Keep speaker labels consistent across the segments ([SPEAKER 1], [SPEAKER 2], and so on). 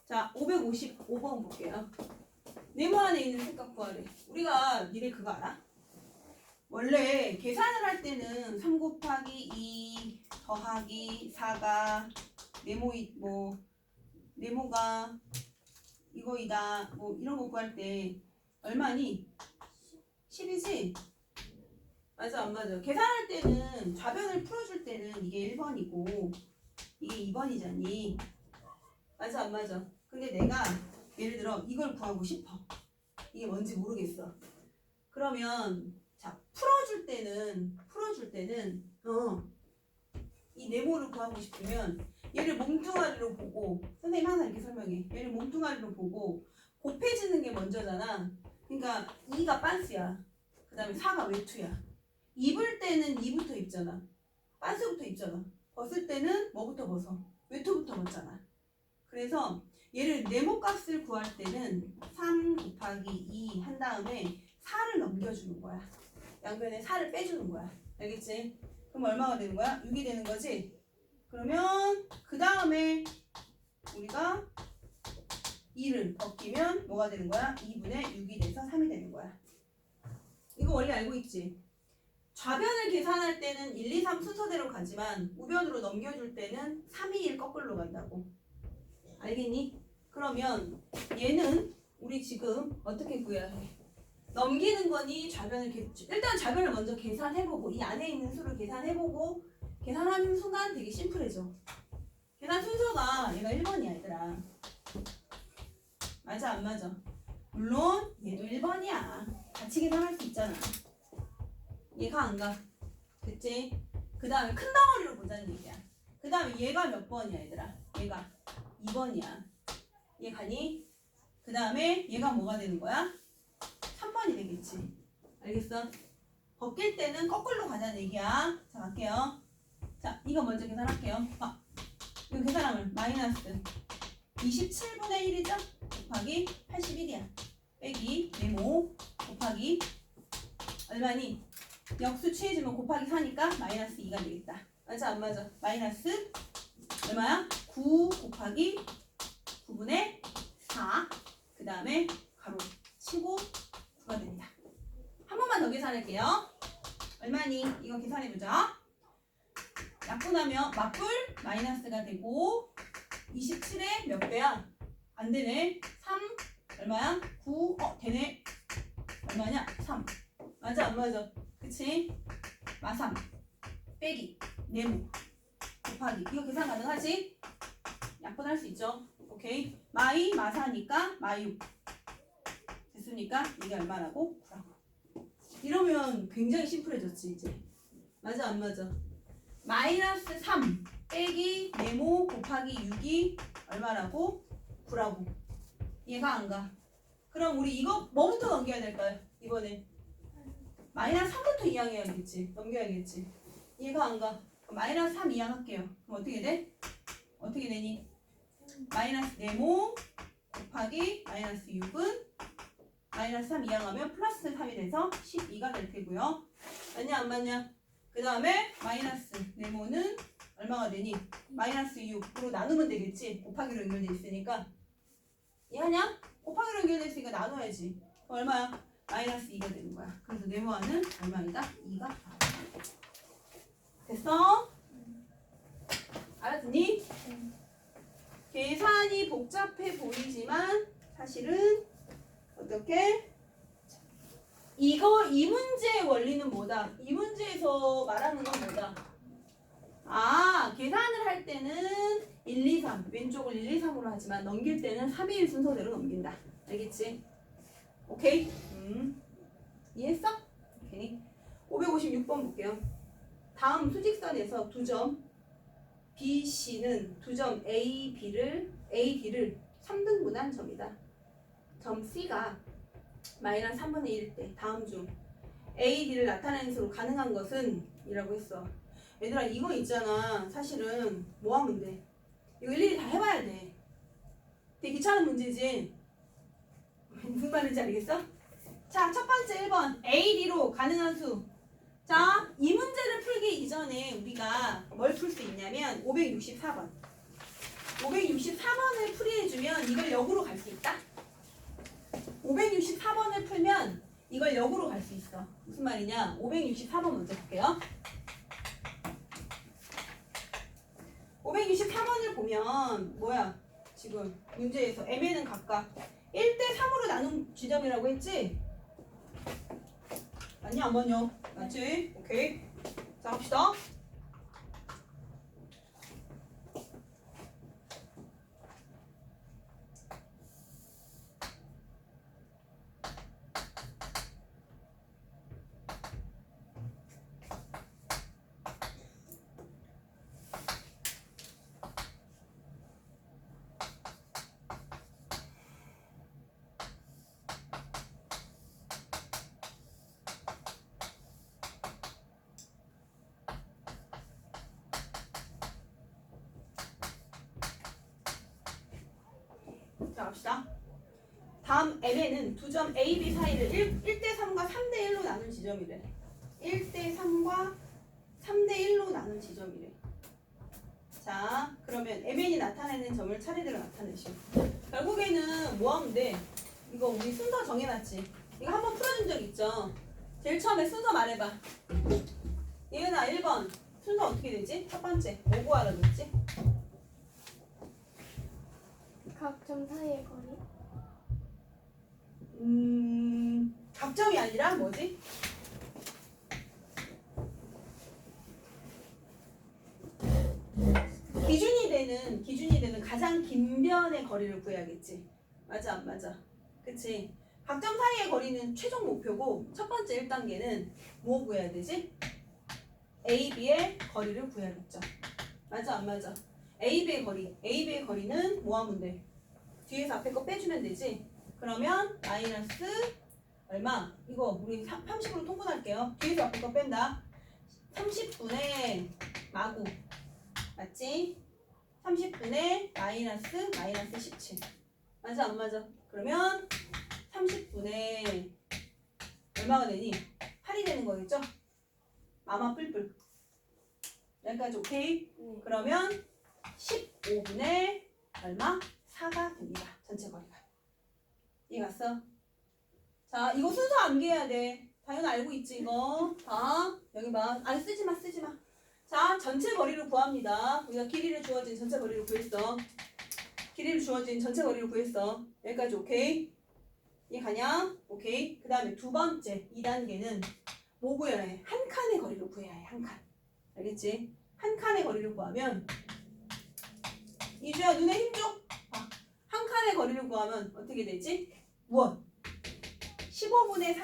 [SPEAKER 1] 자, 555번 볼게요. 네모 안에 있는 삼각 구하래. 우리가 니네 그거 알아? 원래 계산을 할 때는 3 곱하기 2 더하기 4가 네모가 이거이다 뭐 이런 거 구할 때 얼마니? 10이지? 맞아 안 맞아? 계산할 때는 좌변을 풀어줄 때는 이게 1번이고 이게 2번이잖니. 맞아 안 맞아? 근데 내가 예를 들어 이걸 구하고 싶어. 이게 뭔지 모르겠어. 그러면 자 풀어줄 때는 이 네모를 구하고 싶으면 얘를 몸뚱아리로 보고 선생님 항상 이렇게 설명해. 얘를 몸뚱아리로 보고 곱해지는 게 먼저잖아. 그러니까 2가 빤스야. 그 다음에 4가 외투야. 입을 때는 2부터 입잖아. 빤스부터 입잖아. 벗을 때는 뭐부터 벗어? 외투부터 벗잖아. 그래서 얘를 네모 값을 구할 때는 3 곱하기 2 한 다음에 4를 넘겨주는 거야. 양변에 4를 빼주는 거야. 알겠지? 그럼 얼마가 되는 거야? 6이 되는 거지? 그러면 그 다음에 우리가 2를 벗기면 뭐가 되는 거야? 2분의 6이 돼서 3이 되는 거야. 이거 원래 알고 있지? 좌변을 계산할 때는 1, 2, 3 순서대로 가지만 우변으로 넘겨줄 때는 3, 2, 1 거꾸로 간다고. 알겠니? 그러면 얘는 우리 지금 어떻게 구해야 해? 넘기는 거니 좌변을 일단 좌변을 먼저 계산해보고 이 안에 있는 수를 계산해보고 계산하는 순간 되게 심플해져. 계산 순서가 얘가 1번이야 얘들아. 맞아 안 맞아? 물론 얘도 1번이야. 같이 계산할 수 있잖아. 얘가 안 가. 그치? 그 다음에 큰 덩어리로 보자는 얘기야. 그 다음에 얘가 몇 번이야 얘들아? 얘가 2번이야. 얘 가니? 그 다음에 얘가 뭐가 되는 거야? 3번이 되겠지. 알겠어? 벗길 때는 거꾸로 가자는 얘기야. 자 갈게요. 자 이거 먼저 계산할게요. 이거 계산하면 마이너스 27분의 1이죠? 곱하기 81이야. 빼기 네모 곱하기 얼마니? 역수 취해주면 곱하기 4니까 마이너스 2가 되겠다. 맞아 안 맞아? 마이너스 얼마야? 9 곱하기 9분의 4. 그 다음에 가로 치고 9가 됩니다. 한 번만 더 계산할게요. 얼마니? 이거 계산해보자. 약분하면 맞불 마이너스가 되고 27에 몇 배야? 안 되네. 3 얼마야? 9 되네. 얼마냐? 3. 맞아 안 맞아? 그치? 마3 빼기 네모 곱하기 이거 계산 가능하지? 약분할 수 있죠? 오케이. 마이 마4니까 마6 됐습니까? 이게 얼마라고? 9라고. 이러면 굉장히 심플해졌지 이제. 맞아 안 맞아? 마이너스 3 빼기 네모 곱하기 6이 얼마라고? 9라고. 얘가 안 가. 그럼 우리 이거 뭐부터 넘겨야 될까요? 이번에 마이너스 3부터 이항해야겠지. 넘겨야겠지. 얘가 안 가. 그럼 마이너스 3 이항할게요. 그럼 어떻게 돼? 어떻게 되니? 마이너스 네모 곱하기 마이너스 6은 마이너스 3 이항하면 플러스 3이 돼서 12가 될 테고요. 맞냐 안 맞냐? 그 다음에 마이너스 네모는 얼마가 되니? 마이너스 6으로 나누면 되겠지. 곱하기로 연결돼 있으니까. 이해하냐? 곱하기로 연결돼 있으니까 나눠야지. 얼마야? 마이너스 2가 되는 거야. 그래서 네모하는 얼마이다? 2가 됐어? 알았니? 계산이 복잡해 보이지만 사실은 어떻게? 이 문제의 원리는 뭐다? 이 문제에서 말하는 건 뭐다? 계산을 할 때는 1, 2, 3 왼쪽을 1, 2, 3으로 하지만 넘길 때는 3, 2, 1 순서대로 넘긴다. 알겠지? 오케이? 이해했어? 오케이. 556번 볼게요. 다음 수직선에서 두 점 B, C는 두 점 A, D를 3등분한 점이다. 점 C가 마이너스 3분의 1일 때 다음 중 A, D를 나타내는 수로 가능한 것은? 이라고 했어. 얘들아 이거 있잖아. 사실은 뭐 하면 돼? 이거 일일이 다 해봐야 돼. 되게 귀찮은 문제지? 무슨 말인지 알겠어? 자, 첫 번째 1번 AD로 가능한 수. 자, 이 문제를 풀기 이전에 우리가 뭘 풀 수 있냐면 564번. 564번을 풀이해주면 이걸 역으로 갈 수 있다. 564번을 풀면 이걸 역으로 갈 수 있어. 무슨 말이냐? 564번 먼저 볼게요. 564번을 보면 뭐야? 지금 문제에서 M에는 각각 1대3으로 나눈 지점이라고 했지? 맞냐 안 맞냐? 맞지? 오케이. 자 갑시다. 자 갑시다. 다음 M에는 두 점 A, B 사이를 1대3과 3대1로 나눈 지점이래. 1대3과 3대1로 나눈 지점이래. 자 그러면 MN이 나타내는 점을 차례대로 나타내시오. 결국에는 뭐 하면 돼? 이거 우리 순서 정해놨지? 이거 한번 풀어준 적 있죠? 제일 처음에 순서 말해봐. 예은아 1번 순서 어떻게 되지? 첫 번째 뭐 구하라 그랬지?
[SPEAKER 2] 각 점 사이의 거리?
[SPEAKER 1] 각점이 아니라 뭐지? 기준이 되는 가장 긴 변의 거리를 구해야겠지. 맞아 안 맞아? 그치? 각점 사이의 거리는 최종 목표고 첫 번째 1단계는 뭐 구해야 되지? A, B의 거리를 구해야겠죠. 맞아 안 맞아? A, B의 거리는 뭐 하면 돼? 뒤에서 앞에 거 빼주면 되지? 그러면 마이너스 얼마? 이거 우리 30으로 통분할게요. 뒤에서 앞에 거 뺀다. 30분의 마구 맞지? 30분의 마이너스 17 맞아 안 맞아? 그러면 30분의 얼마가 되니? 8이 되는 거겠죠? 마마 뿔뿔 여기까지 오케이? 그러면 15분의 얼마? 4가 됩니다. 전체 거리가. 이해 갔어? 자, 이거 순서 암기해야 돼. 당연히 알고 있지, 이거. 자, 여기 봐. 안 쓰지 마. 자, 전체 거리를 구합니다. 우리가 길이를 주어진 전체 거리를 구했어. 여기까지 오케이? 이해 가냐? 오케이. 그 다음에 두 번째, 2단계는 뭐 구해야 해? 한 칸의 거리를 구해야 해, 한 칸. 알겠지? 한 칸의 거리를 구하면 이주야, 눈에 힘 줘. 한 칸의 거리를 구하면 어떻게 되지? 무엇? 15분의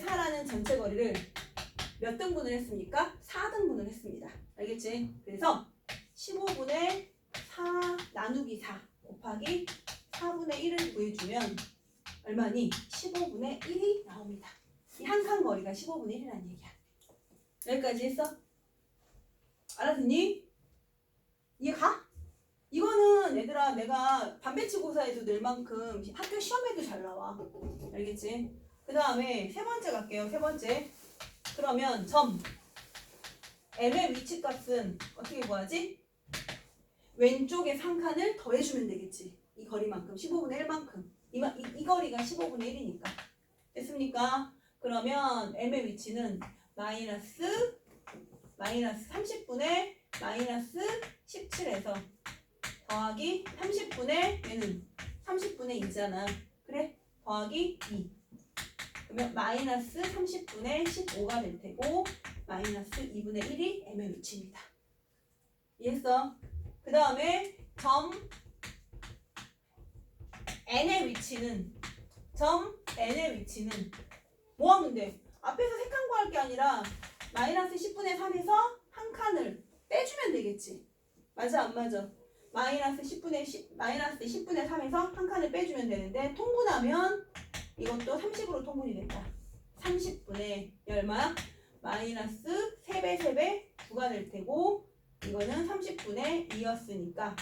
[SPEAKER 1] 4라는 전체 거리를 몇 등분을 했습니까? 4등분을 했습니다. 알겠지? 그래서 15분의 4 나누기 4 곱하기 4분의 1을 구해주면 얼마니? 15분의 1이 나옵니다. 이 한 칸 거리가 15분의 1이라는 얘기야. 여기까지 했어? 알았니? 이해 가? 이거는 얘들아 내가 반배치고사에도 낼 만큼 학교 시험에도 잘 나와. 알겠지? 그 다음에 세 번째 갈게요. 세 번째. 그러면 점 M의 위치값은 어떻게 구하지? 왼쪽에 3칸을 더해주면 되겠지. 이 거리만큼 15분의 1만큼 이 거리가 15분의 1이니까 됐습니까? 그러면 M의 위치는 마이너스 30분의 마이너스 17에서 더하기 30분의 얘는 30분의 2잖아. 그래? 더하기 2. 그러면 마이너스 30분의 15가 될 테고 마이너스 2분의 1이 M의 위치입니다. 이해했어? 그 다음에 점 N의 위치는 뭐 하면 돼? 앞에서 세 칸 구할 게 아니라 마이너스 10분의 3에서 한 칸을 빼주면 되겠지. 맞아 안 맞아? 마이너스 10분의 3에서 한 칸을 빼주면 되는데 통분하면 이것도 30으로 통분이 된다. 30분의 얼마야? 마이너스 3배 9가 될 테고 이거는 30분의 2였으니까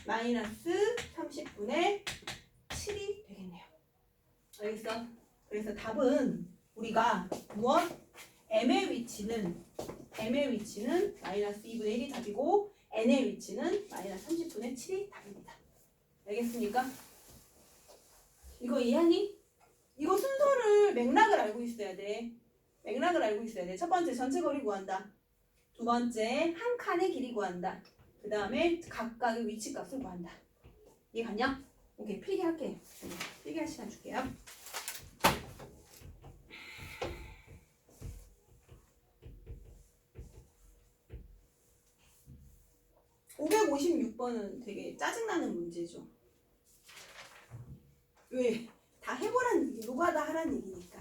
[SPEAKER 1] 마이너스 30분의 7이 되겠네요. 알겠어? 그래서 답은 우리가 무엇? M의 위치는 마이너스 2분의 1이 답이고 n의 위치는 마이너스 30분의 7이 답입니다. 알겠습니까? 이거 이해하니? 이거 순서를 맥락을 알고 있어야 돼. 맥락을 알고 있어야 돼. 첫 번째 전체 거리 구한다. 두 번째 한 칸의 길이 구한다. 그 다음에 각각의 위치 값을 구한다. 이해 갔냐? 오케이, 필기 할게. 필기할 시간 줄게요. (556번은) 되게 짜증나는 문제죠. 왜? 다 해보란 얘기, 노가다 하란 얘기니까.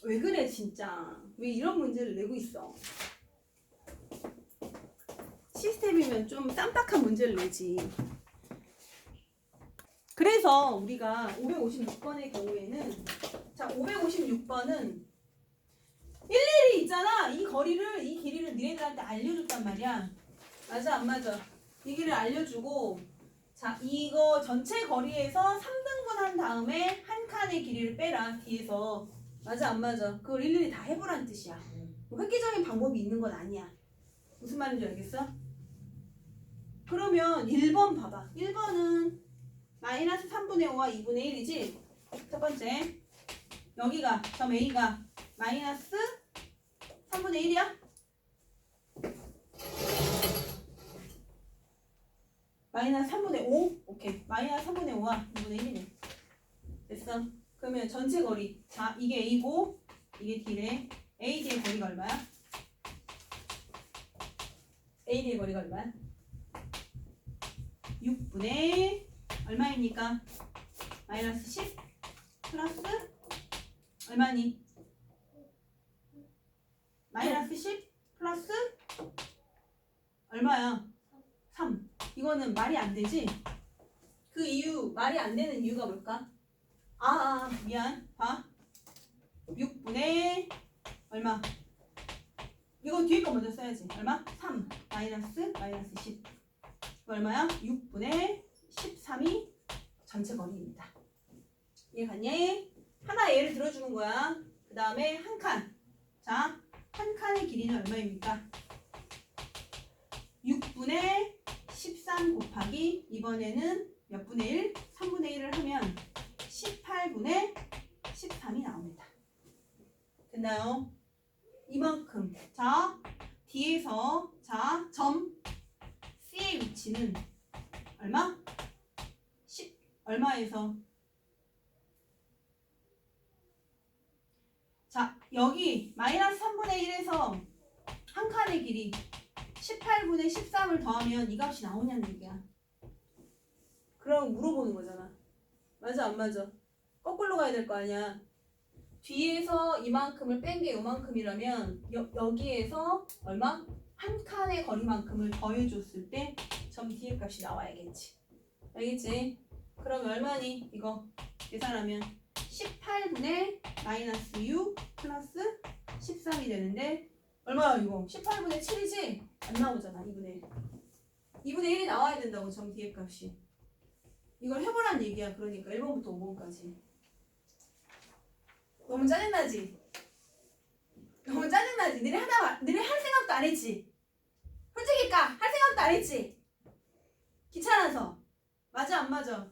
[SPEAKER 1] 왜 그래 진짜? 왜 이런 문제를 내고 있어? 시스템이면 좀 쌈박한 문제를 내지. 그래서 우리가 556번의 경우에는, 자 556번은 일일이 있잖아. 이 길이를 니네들한테 알려줬단 말이야. 맞아 안 맞아? 이 길을 알려주고, 자 이거 전체 거리에서 3등분 한 다음에 한 칸의 길이를 빼라 뒤에서. 맞아 안 맞아? 그걸 일일이 다 해보라는 뜻이야. 획기적인 방법이 있는 건 아니야. 무슨 말인지 알겠어? 그러면 1번 봐봐. 1번은 마이너스 3분의 5와 2분의 1이지? 첫 번째 여기가 점 A가 마이너스 3분의 1이야? 마이너스 3분의 5? 오케이. 마이너스 3분의 5와 2분의 1이네. 됐어. 그러면 전체 거리. 자, 이게 A고 이게 D래. AD의 거리가 얼마야? AD의 거리가 얼마야? 6분의 얼마입니까? 마이너스 10 플러스 얼마니? 마이너스 10 플러스 얼마야? 3. 이거는 말이 안 되지? 그 이유, 말이 안 되는 이유가 뭘까? 미안. 봐. 6분의 얼마? 이거 뒤에 거 먼저 써야지. 얼마? 3 마이너스 10. 얼마야? 6분의 13이 전체 거리입니다. 이해 갔니? 하나 예를 들어주는 거야. 그 다음에 한 칸. 자, 한 칸의 길이는 얼마입니까? 6분의 13 곱하기 이번에는 몇 분의 1? 3분의 1을 하면 18분의 13이 나옵니다. 됐나요? 이만큼. 자, 뒤에서 자, 점 C의 위치는 얼마? 10 얼마에서? 자, 여기 마이너스 3분의 1에서 한 칸의 길이 18분의 13을 더하면 이 값이 나오냐는 얘기야. 그럼 물어보는 거잖아. 맞아 안 맞아? 거꾸로 가야 될 거 아니야. 뒤에서 이만큼을 뺀 게 요만큼이라면 여기에서 얼마? 한 칸의 거리만큼을 더해줬을 때 점 뒤에 값이 나와야겠지. 알겠지? 그럼 얼마니? 이거 계산하면 18분의 마이너스 6 플러스 13이 되는데 얼마야 이거? 18분의 7이지? 안 나오잖아. 2분의 1. 2분의 1이 나와야 된다고 점 뒤에 값이. 이걸 해보란 얘기야. 그러니까 1번부터 5번까지. 너무 짜증나지? 너무 짜증나지? 니네 할 생각도 안 했지? 솔직히 할 생각도 안 했지? 귀찮아서. 맞아 안 맞아?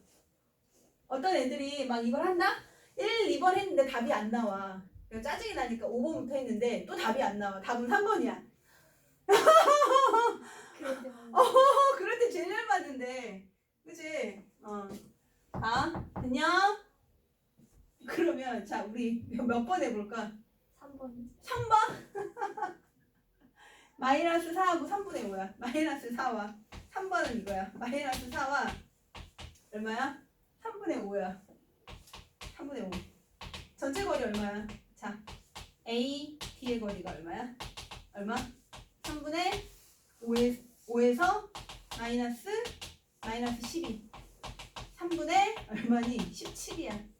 [SPEAKER 1] 어떤 애들이 막 이걸 한다? 1, 2번 했는데 답이 안 나와. 짜증이 나니까 5번부터 했는데 또 답이 안 나와. 답은 3번이야. 그럴 때 제일 열받는데. 그치? 됐냐? 그러면 자 우리 몇 번 해볼까?
[SPEAKER 2] 3번.
[SPEAKER 1] 3번? 마이너스 4하고 3분의 5야. 마이너스 4와 3번은 이거야. 마이너스 4와 얼마야? 3분의 5야. 3분의 5. 전체 거리 얼마야? 자, A, D의 거리가 얼마야? 얼마? 3분의 5에서 마이너스 12. 3분의 얼마니? 17이야.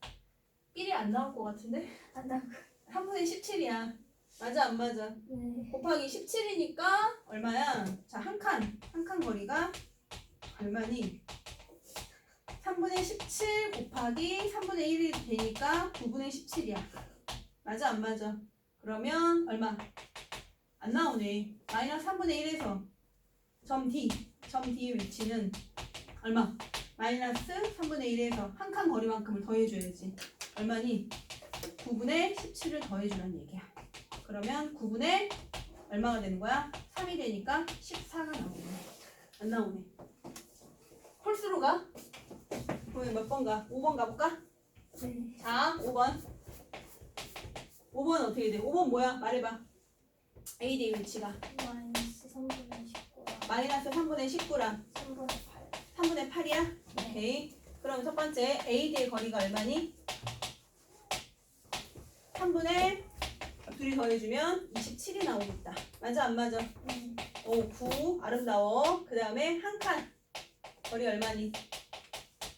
[SPEAKER 1] 1이 안 나올 것 같은데?
[SPEAKER 2] 안 나고.
[SPEAKER 1] 3분의 17이야. 맞아 안 맞아?
[SPEAKER 2] 네.
[SPEAKER 1] 곱하기 17이니까 얼마야? 자, 한 칸 거리가 얼마니? 3분의 17 곱하기 3분의 1이 되니까 9분의 17이야. 맞아 안 맞아? 그러면 얼마? 안 나오네. 마이너스 3분의 1에서 점 D의 위치는 얼마? 마이너스 3분의 1에서 한 칸 거리만큼을 더해줘야지. 얼마니? 9분의 17을 더해주는 얘기야. 그러면 9분의 얼마가 되는 거야? 3이 되니까 14가 나오네. 안 나오네. 홀수로 가? 그러면 몇 번 가? 5번 가볼까?
[SPEAKER 2] 네.
[SPEAKER 1] 자, 5번. 5번 어떻게 돼? 5번 뭐야? 말해봐. AD의 위치가
[SPEAKER 2] 마이너스 3분의 19랑
[SPEAKER 1] 마이너스 3분의 19랑
[SPEAKER 2] 3분의 8.
[SPEAKER 1] 3분의 8이야?
[SPEAKER 2] 네.
[SPEAKER 1] 오케이. 그럼 첫 번째 AD의 거리가 얼마니? 3분의 둘이 더해주면 27이 나오겠다. 맞아 안 맞아?
[SPEAKER 2] 네.
[SPEAKER 1] 오, 9. 아름다워. 그 다음에 한 칸. 거리 얼마니?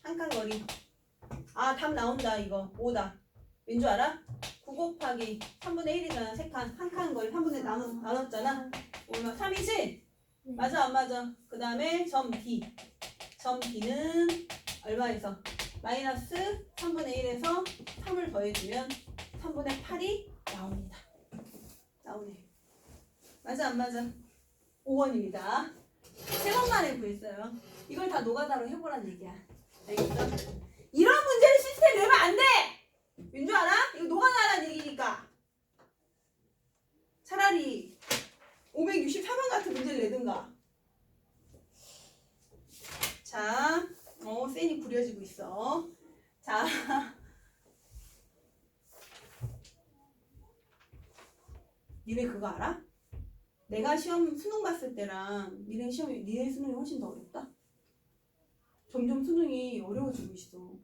[SPEAKER 1] 한 칸 거리. 아, 답 나온다 이거. 5다. 왠 줄 알아? 9 곱하기 3분의 1이잖아. 3칸. 한 칸 거리 3분의 나눴잖아. 얼마? 3이지?
[SPEAKER 2] 네.
[SPEAKER 1] 맞아 안 맞아? 그 다음에 점 D. 점 D는 얼마에서? 마이너스 3분의 1에서 3을 더해주면 3분의 8이 나옵니다. 나오네. 맞아 안 맞아? 5원입니다. 세 번만에 구했어요. 이걸 다 노가다로 해보란 얘기야. 알겠어? 이런 문제를 시스템 내면 안 돼! 왠 줄 알아? 이거 노가다라는 얘기니까. 차라리 564번 같은 문제를 내든가. 자, 쌤이 구려지고 있어. 자. 니네 그거 알아? 내가 시험 수능 봤을 때랑 니네 수능이 훨씬 더 어렵다? 점점 수능이 어려워지고 있어.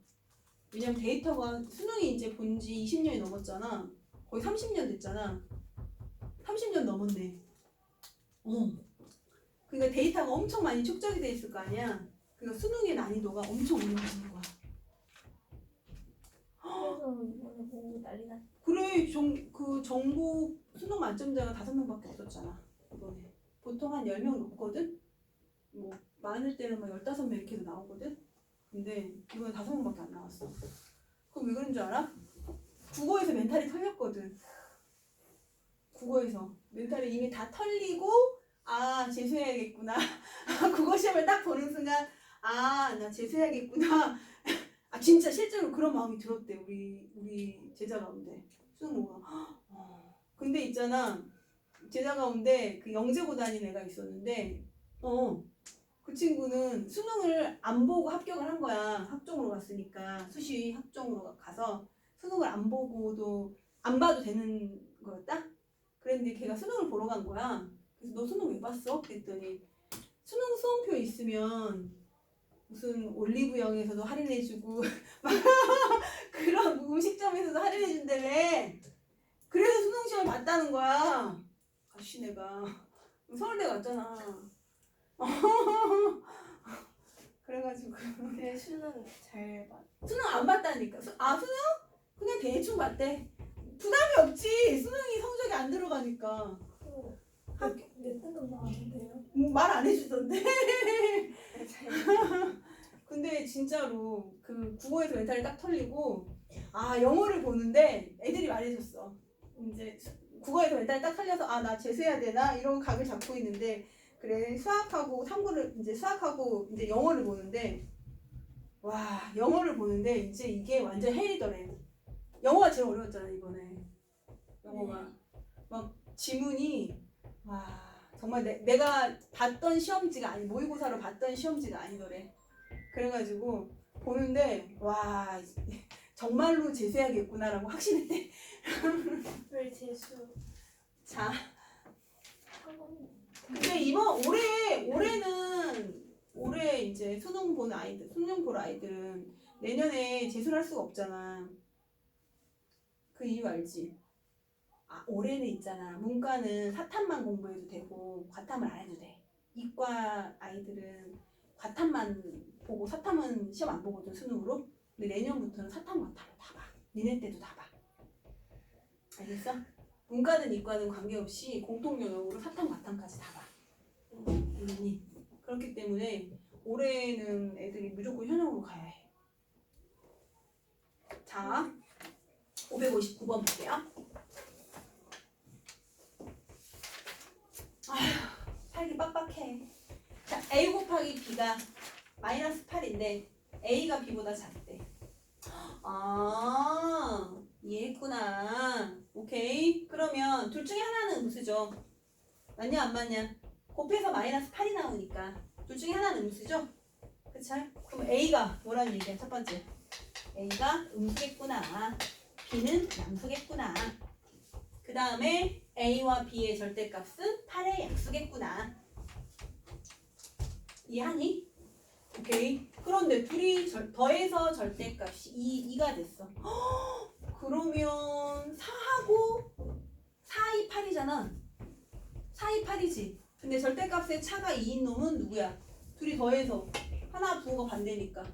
[SPEAKER 1] 왜냐면 데이터가 수능이 이제 본 지 20년이 넘었잖아. 거의 30년 됐잖아. 30년 넘었네. 그러니까 데이터가 엄청 많이 축적이 돼 있을 거 아니야. 그러니까 수능의 난이도가 엄청 어려워지는 거야.
[SPEAKER 2] 그래서 이번에 공부 난리 났.
[SPEAKER 1] 그래, 그 전국 수능 만점자가 5명밖에 없었잖아. 이번에. 보통 한 10명 넘거든? 뭐 많을 때는 막 15명 이렇게도 나오거든? 근데 이번에 5명밖에 안 나왔어. 그럼 왜 그런 줄 알아? 국어에서 멘탈이 털렸거든. 국어에서 멘탈이 이미 다 털리고, 아 재수해야겠구나. 국어 시험을 딱 보는 순간, 아 나 재수해야겠구나. 아 진짜 실제로 그런 마음이 들었대. 우리 제자 가운데 수능 보고. 근데 있잖아, 제자 가운데 그 영재고 다니는 애가 있었는데, 그 친구는 수능을 안 보고 합격을 한 거야. 학종으로 갔으니까. 수시 학종으로 가서 수능을 안 보고도 안 봐도 되는 거였다? 그랬는데 걔가 수능을 보러 간 거야. 그래서 너 수능 왜 봤어? 그랬더니 수능 수험표 있으면 무슨 올리브영에서도 할인해주고 막 그런 음식점에서도 할인해준다며. 그래서 수능 시험을 봤다는 거야. 아씨 내가 서울대 갔잖아. 그래가지고
[SPEAKER 2] 그래 수능 잘 봤.
[SPEAKER 1] 수능 안 봤다니까. 수능? 그냥 대충 봤대. 부담이 없지. 수능이 성적이 안 들어가니까.
[SPEAKER 2] 몇 등급 나왔는데요?
[SPEAKER 1] 말 안 해주던데. 근데 진짜로 그 국어에서 멘탈이 딱 털리고, 아 영어를 보는데 애들이 말해줬어. 이제 국어에서 멘탈이 딱 털려서 아 나 재수해야 되나 이런 각을 잡고 있는데, 그래 수학하고 탐구를 이제 수학하고 이제 영어를 보는데, 와 영어를 보는데 이제 이게 완전 헬이더래. 영어가 제일 어려웠잖아 이번에. 영어가 막 지문이 와 정말 내가 봤던 시험지가 아니 모의고사로 봤던 시험지가 아니더래. 그래가지고 보는데 와 정말로 재수해야겠구나라고 확신했대.
[SPEAKER 2] 왜 재수?
[SPEAKER 1] 자,
[SPEAKER 2] 학원.
[SPEAKER 1] 근데 올해 이제 수능 볼 아이들은 내년에 재수를 할 수가 없잖아. 그 이유 알지? 아, 올해는 있잖아. 문과는 사탐만 공부해도 되고 과탐을 안 해도 돼. 이과 아이들은 과탐만 보고 사탐은 시험 안 보거든 수능으로. 근데 내년부터는 사탐 과탐을 다 봐. 니네 때도 다 봐. 알겠어? 문과든 이과든 관계없이 공통 영역으로 사탐 과탐까지 다 봐. 알겠니? 그렇기 때문에 올해는 애들이 무조건 현역으로 가야 해. 자, 559번 볼게요. 살기 빡빡해. 자, A 곱하기 B가 마이너스 8인데 A가 B보다 작대. 아, 이해했구나. 오케이. 그러면 둘 중에 하나는 음수죠. 맞냐 안 맞냐? 곱해서 마이너스 8이 나오니까 둘 중에 하나는 음수죠? 그쵸? 그럼 A가 뭐라는 얘기야? 첫 번째. A가 음수겠구나. B는 양수겠구나. 그 다음에 A와 B의 절대값은 8의 약수겠구나. 이해하니? 오케이. 그런데 둘이 더해서 절대값이 2가 됐어. 그러면 4하고 4, 2, 8이잖아. 4, 2, 8이지. 근데 절대값의 차가 2인 놈은 누구야? 둘이 더해서 하나 부호가 반대니까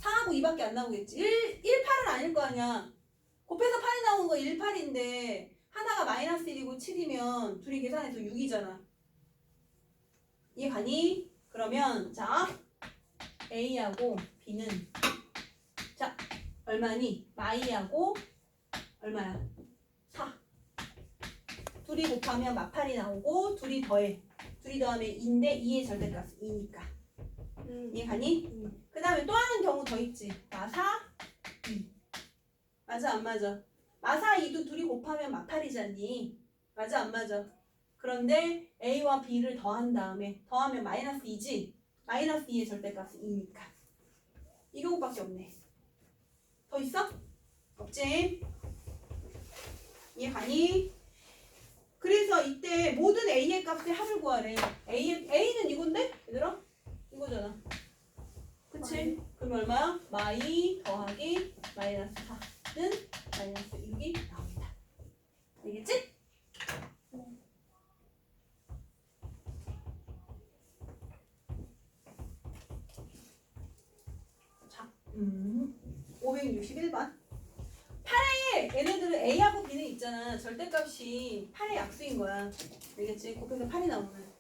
[SPEAKER 1] 4하고 2밖에 안 나오겠지. 1, 8은 아닐 거 아니야. 곱해서 8이 나오는 거 1, 8인데 하나가 마이너스 1이고 7이면 둘이 계산해서 6이잖아. 이해 가니? 그러면 자 A하고 B는 자 얼마니? 마이하고 얼마야? 4. 둘이 곱하면 마팔이 나오고 둘이 더해. 둘이 더하면 2인데 2의 절대값 2니까. 이해 가니? 그 다음에 또 하는 경우 더 있지. 마사 2. 맞아 안 맞아? 마사 2도 둘이 곱하면 마팔이잖니. 맞아 안 맞아? 그런데 A와 B를 더한 다음에 더하면 마이너스 2지. 마이너스 2의 절대값은 2니까. 이거밖에 없네. 더 있어? 없지? 이해 가니? 그래서 이때 모든 A의 값의 합을 구하래. A는 이건데? 얘들아? 이거잖아. 그치? 그럼 얼마야? 마이 더하기 마이너스 4는 마이너스 6이 나옵니다. 알겠지? 자, 561번. 8에 얘네들은 A하고 B는 있잖아. 절대값이 8의 약수인 거야. 알겠지? 곱해서 8이 나오는.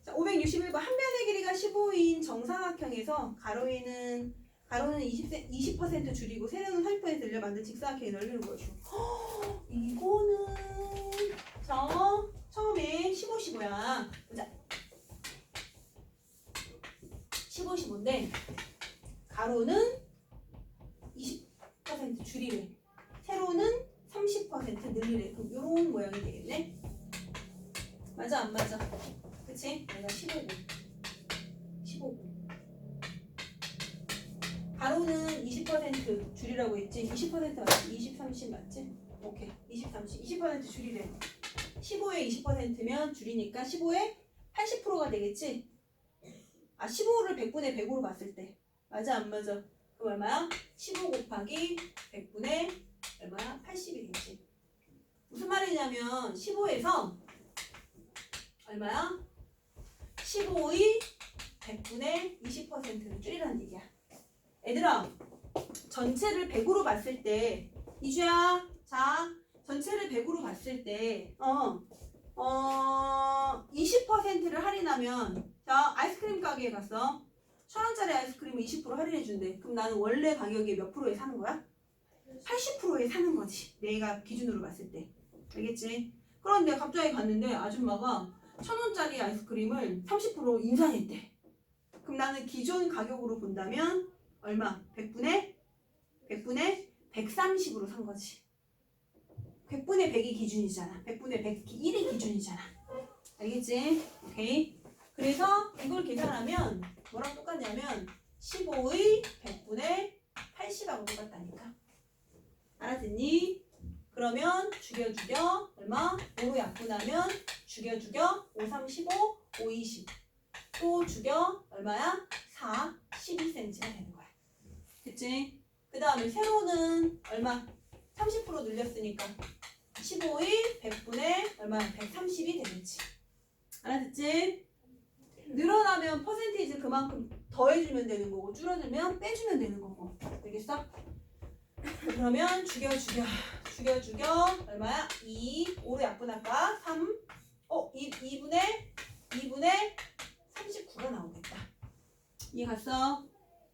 [SPEAKER 1] 자, 561번. 한 변의 길이가 15인 정사각형에서 가로는 20% 줄이고 세로는 30% 늘려 만든 직사각형의 넓이를 보여줘. 이거는 처음에 15, 15야. 보자. 15, 15인데 가로는 20% 줄이래. 세로는 30% 늘리래. 그럼 요런 모양이 되겠네. 맞아 안 맞아? 그치? 내가 15고 15고 가로는 20% 줄이라고 했지? 20% 맞지? 20, 30 맞지? 오케이. 20, 30. 20% 줄이래. 15에 20%면 줄이니까 15에 80%가 되겠지? 아, 15를 100분의 100으로 봤을 때. 맞아 안 맞아? 그럼 얼마야? 15 곱하기 100분의 얼마야? 80이겠지. 무슨 말이냐면 15에서 얼마야? 15의 100분의 20%를 줄이라는 얘기야. 얘들아, 전체를 100으로 봤을 때 이주야, 자, 전체를 100으로 봤을 때 20%를 할인하면 자, 아이스크림 가게에 갔어. 1,000원짜리 아이스크림을 20% 할인해준대. 그럼 나는 원래 가격에 몇 프로에 사는 거야? 80%에 사는 거지. 내가 기준으로 봤을 때. 알겠지? 그런데 갑자기 갔는데 아줌마가 1,000원짜리 아이스크림을 30% 인상했대. 그럼 나는 기존 가격으로 본다면 얼마? 100분의 130으로 산 거지. 100분의 100이 기준이잖아. 100분의 100이 기준이잖아. 알겠지? 오케이. 그래서 이걸 계산하면 뭐랑 똑같냐면 15의 100분의 80하고 똑같다니까. 알았니? 그러면 죽여 얼마? 5로 약분하면 죽여 5, 3, 15, 5, 20. 또 죽여 얼마야? 4, 12cm가 되는 거야. 그치? 그 다음에 세로는 얼마? 30% 늘렸으니까 15의 100분의 얼마야? 130이 되겠지. 알았지? 늘어나면 퍼센테이지 그만큼 더해주면 되는 거고 줄어들면 빼주면 되는 거고. 되겠어? 그러면 죽여 얼마야? 2, 5로 약분할까? 3, 2분의 39가 나오겠다. 이해 갔어?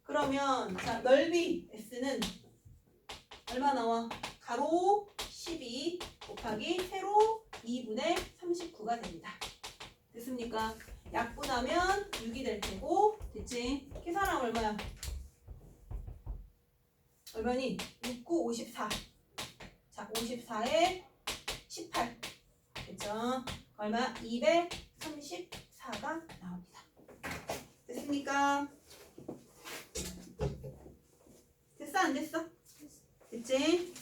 [SPEAKER 1] 그러면 자 넓이 S는 얼마 나와? 가로 12 곱하기 세로 2분의 39가 됩니다. 됐습니까? 약분하면 6이 될 테고 됐지? 계산하면 얼마야? 얼마니? 6, 9, 54. 자, 54에 18. 됐죠? 얼마? 234가 나옵니다. 됐습니까? 됐어? 안 됐어? 됐지?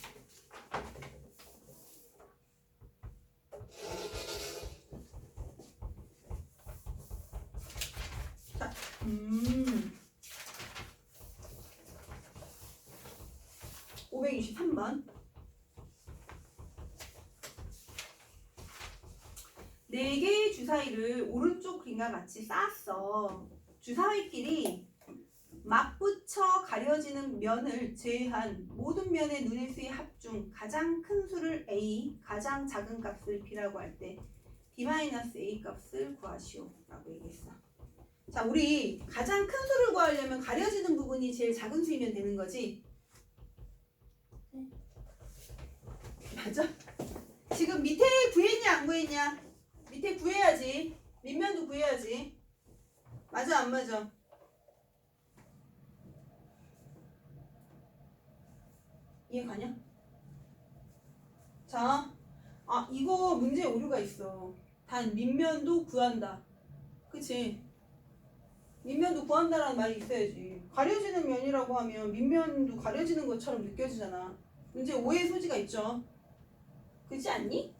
[SPEAKER 1] 자, 563번. 4개의 주사위를 오른쪽 그림과 같이 쌓았어. 주사위끼리 맞붙여 가려지는 면을 제외한 모든 면의 눈의 수의 합중 가장 큰 수를 A, 가장 작은 값을 B라고 할 때 D-A 값을 구하시오 라고 얘기했어. 자, 우리 가장 큰 수를 구하려면 가려지는 부분이 제일 작은 수이면 되는 거지? 맞아? 지금 밑에 구했냐 안 구했냐? 밑에 구해야지. 밑면도 구해야지. 맞아 안 맞아? 이해 가냐? 자, 이거 문제에 오류가 있어. 단 밑면도 구한다. 그치? 밑면도 구한다라는 말이 있어야지. 가려지는 면이라고 하면 밑면도 가려지는 것처럼 느껴지잖아. 문제 오해 소지가 있죠. 그렇지 않니?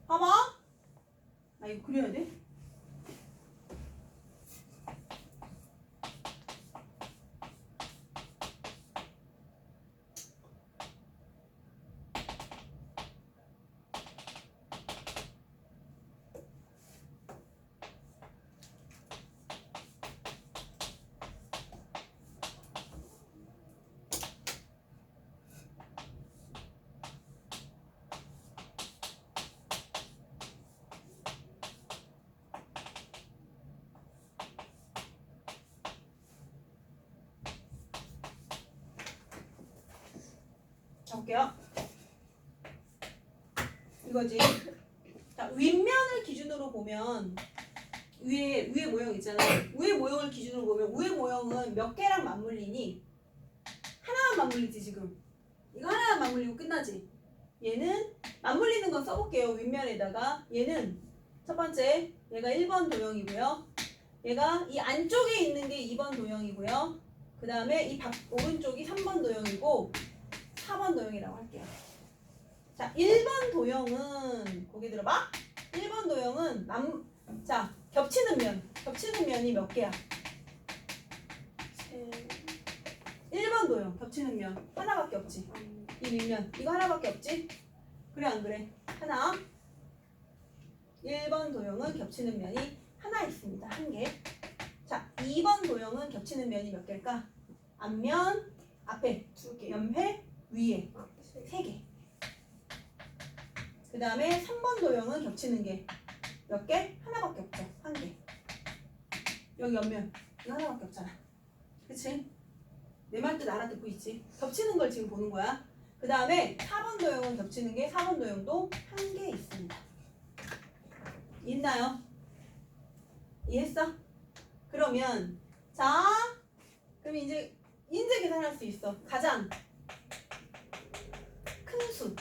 [SPEAKER 1] 봐봐. 나 이거 그려야 돼? 볼게요. 이거지. 자, 윗면을 기준으로 보면 위에 모형 있잖아. 위에 모형을 기준으로 보면 위에 모형은 몇 개랑 맞물리니? 하나만 맞물리지 지금. 이거 하나만 맞물리고 끝나지. 얘는 맞물리는 건 써볼게요. 윗면에다가 얘는 첫 번째 얘가 1번 도형이고요. 얘가 이 안쪽에 있는 게 2번 도형이고요. 그 다음에 이 오른쪽이 3번 도형이고 4번 도형이라고 할게요. 자, 1번 도형은 고개 들어봐. 1번 도형은 자, 겹치는 면이 몇 개야? 1번 도형 겹치는 면 하나밖에 없지. 이 밑면 이거 하나밖에 없지? 그래 안 그래? 하나. 1번 도형은 겹치는 면이 하나 있습니다. 한 개. 자, 2번 도형은 겹치는 면이 몇 개일까? 앞면, 앞에 2개, 옆에, 위에 3개. 그 다음에 3번 도형은 겹치는 게 몇 개? 하나밖에 없죠. 한 개. 여기 옆면 이거 하나밖에 없잖아. 그치? 내 말 뜻 알아듣고 있지? 겹치는 걸 지금 보는 거야. 그 다음에 4번 도형은 겹치는 게 4번 도형도 한 개 있습니다. 있나요? 이해했어? 그러면 자, 그럼 이제 계산할 수 있어. 가장 큰 수.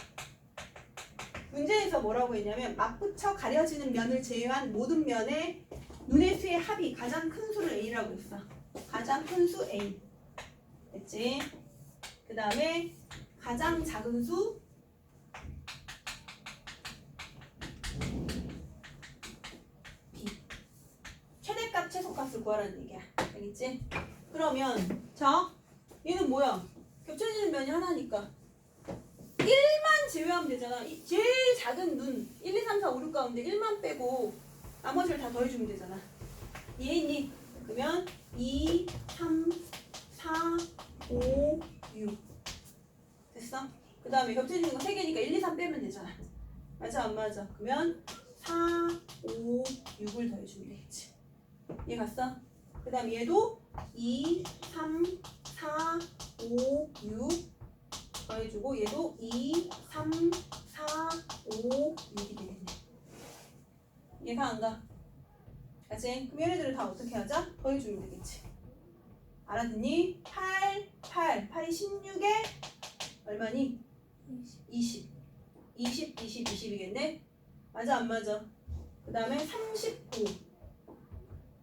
[SPEAKER 1] 문제에서 뭐라고 했냐면 맞붙여 가려지는 면을 제외한 모든 면의 눈의 수의 합이 가장 큰 수를 A라고 했어. 가장 큰 수 A. 됐지? 그 다음에 가장 작은 수 B. 최대값, 최소값을 구하라는 얘기야. 알겠지? 그러면 자, 얘는 뭐야? 겹쳐지는 면이 하나니까 1만 제외하면 되잖아. 제일 작은 눈 1, 2, 3, 4, 5, 6 가운데 1만 빼고 나머지를 다 더해주면 되잖아. 이해했니? 그러면 2, 3, 4, 5, 6 됐어? 그 다음에 겹쳐지는 거 3개니까 1, 2, 3 빼면 되잖아. 맞아 안 맞아? 그러면 4, 5, 6을 더해주면 되겠지. 얘 갔어? 그 다음 얘도 2, 3, 4, 5, 6 더해주고 얘도 2, 3, 4, 5, 6이 되겠네. 얘가 안 가? 알았지? 그럼 얘네들을 다 어떻게 하자? 더해주면 되겠지. 알았니? 8이 16에 얼마니? 20. 20이겠네? 맞아 안 맞아? 그 다음에 39.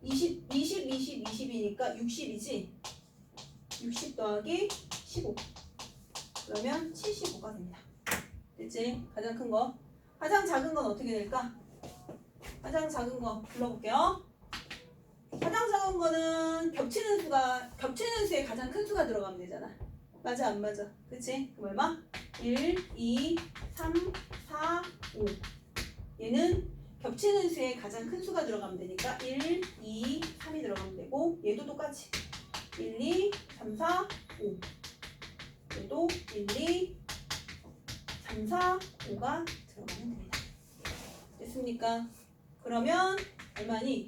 [SPEAKER 1] 20이니까 60이지? 60 더하기 15. 그러면 75가 됩니다. 됐지? 가장 큰 거. 가장 작은 건 어떻게 될까? 가장 작은 거 불러볼게요. 가장 작은 거는 겹치는 수에 가장 큰 수가 들어가면 되잖아. 맞아 안 맞아? 그치? 그럼 얼마? 1, 2, 3, 4, 5. 얘는 겹치는 수에 가장 큰 수가 들어가면 되니까 1, 2, 3이 들어가면 되고 얘도 똑같이 1, 2, 3, 4, 5. 얘도 1, 2, 3, 4, 5가 들어가면 됩니다. 됐습니까? 그러면 얼마니?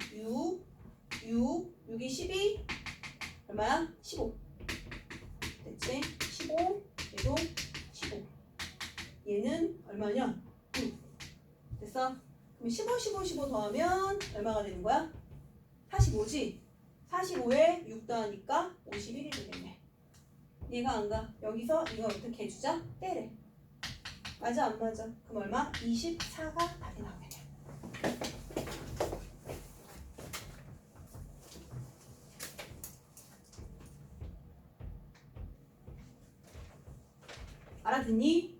[SPEAKER 1] 6이 12 얼마야? 15. 됐지? 15 얘도 15. 얘는 얼마냐? 6. 됐어? 그럼 15 더하면 얼마가 되는 거야? 45지? 45에 6 더하니까 51이 되겠네. 얘가 안 가. 여기서 이거 어떻게 해주자? 빼래. 맞아 안 맞아? 그럼 얼마? 24가 답이 나오겠네. 알아듣니?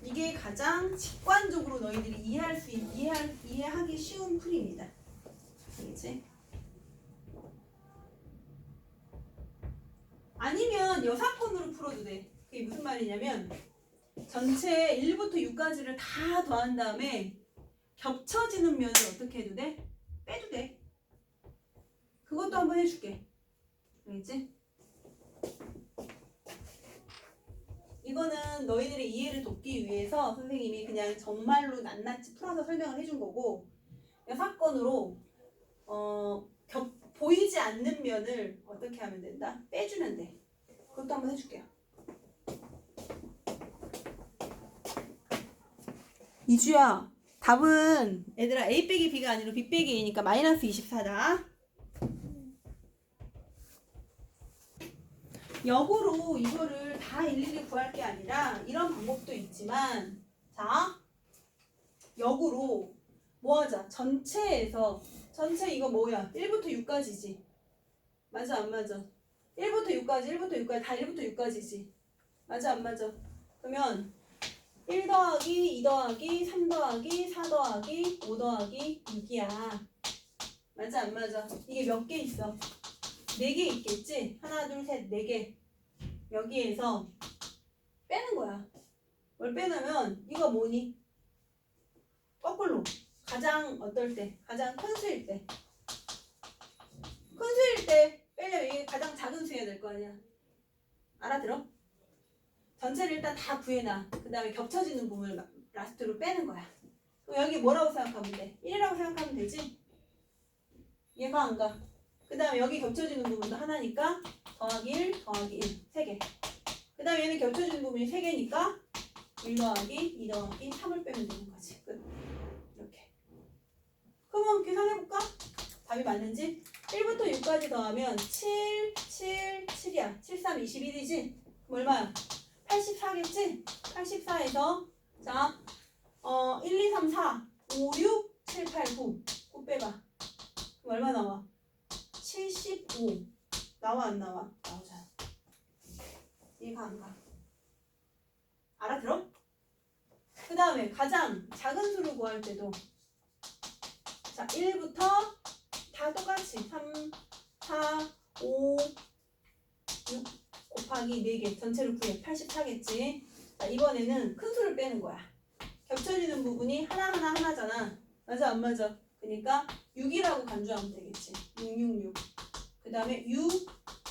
[SPEAKER 1] 이게 가장 직관적으로 너희들이 이해하기 쉬운 풀이입니다. 알겠지? 아니면 여사건으로 풀어도 돼. 그게 무슨 말이냐면 전체 1부터 6까지를 다 더한 다음에 겹쳐지는 면을 어떻게 해도 돼? 빼도 돼. 그것도 한번 해줄게. 알겠지? 이거는 너희들의 이해를 돕기 위해서 선생님이 그냥 정말로 낱낱이 풀어서 설명을 해준 거고 사건으로 보이지 않는 면을 어떻게 하면 된다? 빼주면 돼. 그것도 한번 해줄게요. 이주야, 답은 얘들아 A 빼기 B가 아니라 B 빼기 A니까 마이너스 24다. 역으로 이거를 다 일일이 구할 게 아니라 이런 방법도 있지만 자 역으로 뭐 하자? 전체 이거 뭐야? 1부터 6까지지. 맞아 안 맞아? 1부터 6까지 다 1부터 6까지지. 맞아 안 맞아? 그러면 1 더하기 2 더하기 3 더하기 4 더하기 5 더하기 6이야. 맞아 안 맞아? 이게 몇 개 있어? 4개 있겠지? 하나 둘 셋 4개. 여기에서 빼는 거야. 뭘 빼냐면 이거 뭐니? 거꾸로 가장 어떨 때? 가장 큰 수일 때. 큰 수일 때 빼려면 이게 가장 작은 수여야 될 거 아니야. 알아들어? 전체를 일단 다 구해놔. 그 다음에 겹쳐지는 부분을 라스트로 빼는 거야. 그럼 여기 뭐라고 생각하면 돼? 1이라고 생각하면 되지? 얘가 안 가. 그 다음에 여기 겹쳐지는 부분도 하나니까 더하기 1 더하기 1 3개. 그 다음에 얘는 겹쳐지는 부분이 3개니까 1 더하기 2 더하기 3을 빼면 되는 거지. 끝. 이렇게. 그러면 계산해볼까? 답이 맞는지? 1부터 6까지 더하면 7, 7, 7이야. 7, 3, 21이지? 그럼 얼마야? 84겠지? 84에서 자 1, 2, 3, 4, 5, 6, 7, 8, 9 9 빼봐. 그럼 얼마 나와? 75 나와 안 나와? 나오잖아. 이해가 안 가. 알아들어? 그 다음에 가장 작은 수를 구할 때도 자 1부터 다 똑같이 3, 4, 5, 6 곱하기 4개 전체를 구해 84겠지. 자 이번에는 큰 수를 빼는 거야. 겹쳐지는 부분이 하나잖아. 맞아 안 맞아? 그러니까 6이라고 간주하면 되겠지. 666. 그 다음에 6,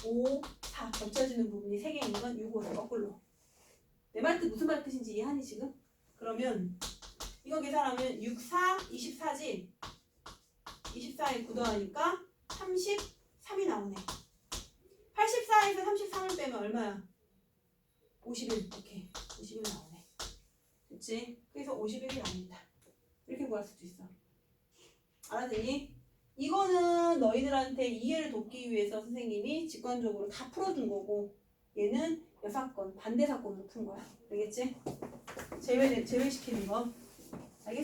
[SPEAKER 1] 5, 4 겹쳐지는 부분이 3개 있는 건 6, 5를 거꾸로. 내 말 뜻 무슨 말 뜻인지 이해하니 지금? 그러면 이거 계산하면 6, 4, 24지? 24에 9 더하니까 33이 나오네. 84에서 33을 빼면 얼마야? 51. 오케이. 51 나오네. 그치? 그래서 51이 나옵니다. 이렇게 구할 수도 있어. 알았니? 이거는 너희들한테 이해를 돕기 위해서 선생님이 직관적으로 다 풀어준 거고 얘는 여사건, 반대 사건으로 푼 거야. 알겠지? 제외시키는 거.